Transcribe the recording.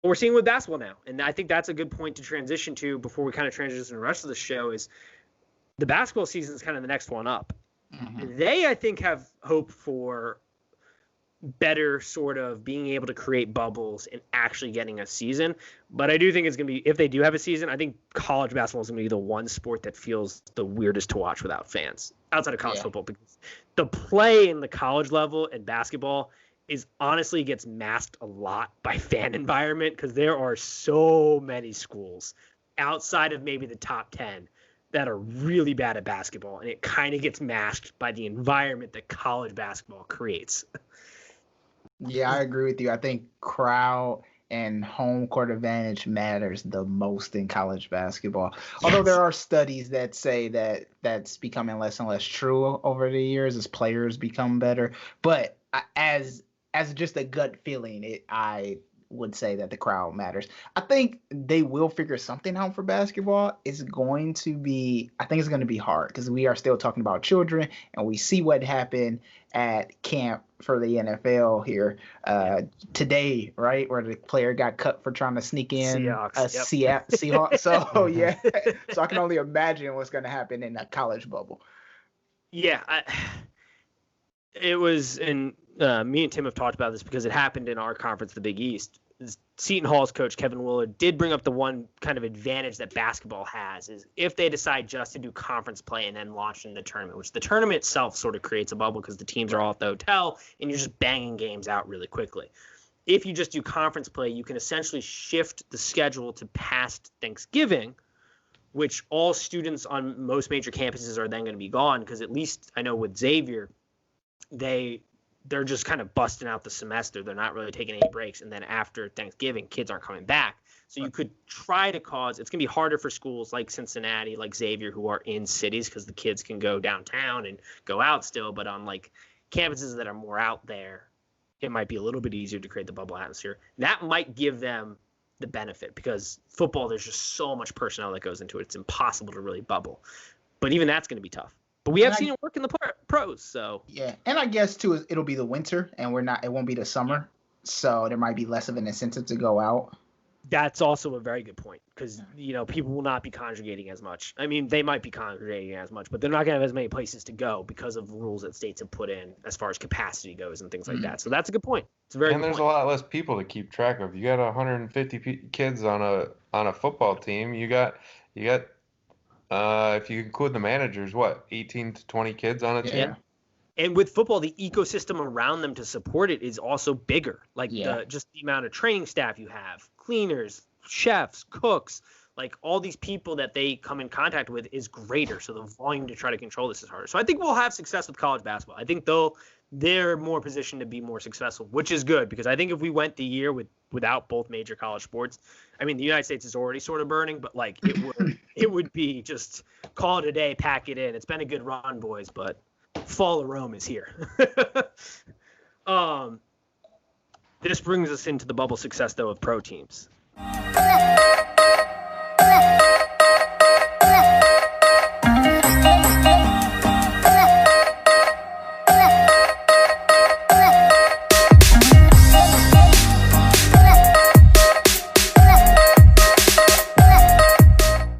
we're seeing with basketball now. And I think that's a good point to transition to before we kind of transition to the rest of the show is the basketball season is kind of the next one up. Mm-hmm. They, I think, have hope for better sort of being able to create bubbles and actually getting a season. But I do think it's going to be, if they do have a season, I think college basketball is going to be the one sport that feels the weirdest to watch without fans outside of college football, because the play in the college level and basketball is honestly gets masked a lot by fan environment, because there are so many schools outside of maybe the top 10 that are really bad at basketball, and it kind of gets masked by the environment that college basketball creates. Yeah, I agree with you. I think crowd and home court advantage matters the most in college basketball. Yes. Although there are studies that say that that's becoming less and less true over the years as players become better. But as just a gut feeling, I would say that the crowd matters. I think they will figure something out for basketball. I think it's going to be hard, because we are still talking about children, and we see what happened at camp for the NFL here today, right, where the player got cut for trying to sneak in Seahawks. So yeah, so I can only imagine what's going to happen in a college bubble. Yeah, it was, and me and Tim have talked about this because it happened in our conference, the Big East. Seton Hall's coach, Kevin Willard, did bring up the one kind of advantage that basketball has is if they decide just to do conference play and then launch in the tournament, which the tournament itself sort of creates a bubble because the teams are all at the hotel and you're just banging games out really quickly. If you just do conference play, you can essentially shift the schedule to past Thanksgiving, which all students on most major campuses are then going to be gone, because at least I know with Xavier, they're just kind of busting out the semester. They're not really taking any breaks. And then after Thanksgiving, kids aren't coming back. So you could try to cause – it's going to be harder for schools like Cincinnati, like Xavier, who are in cities, because the kids can go downtown and go out still. But on like campuses that are more out there, it might be a little bit easier to create the bubble atmosphere. That might give them the benefit, because football, there's just so much personnel that goes into it. It's impossible to really bubble. But even that's going to be tough. But we have seen it work in the pros, so. Yeah, and I guess, too, it'll be the winter, and it won't be the summer, so there might be less of an incentive to go out. That's also a very good point, because, people will not be congregating as much. I mean, they might be congregating as much, but they're not going to have as many places to go because of rules that states have put in as far as capacity goes and things like that. So that's a good point. It's a very good point. And there's a lot less people to keep track of. You got 150 kids on a football team. You got if you include the managers, 18 to 20 kids on a team? Yeah. And with football, the ecosystem around them to support it is also bigger. Like just the amount of training staff you have, cleaners, chefs, cooks, like all these people that they come in contact with is greater. So the volume to try to control this is harder. So I think we'll have success with college basketball. I think they're more positioned to be more successful, which is good, because I think if we went the year without both major college sports, I mean, the United States is already sort of burning, but like it would be just call it a day, pack it in. It's been a good run, boys, but fall of Rome is here. This brings us into the bubble success, though, of pro teams.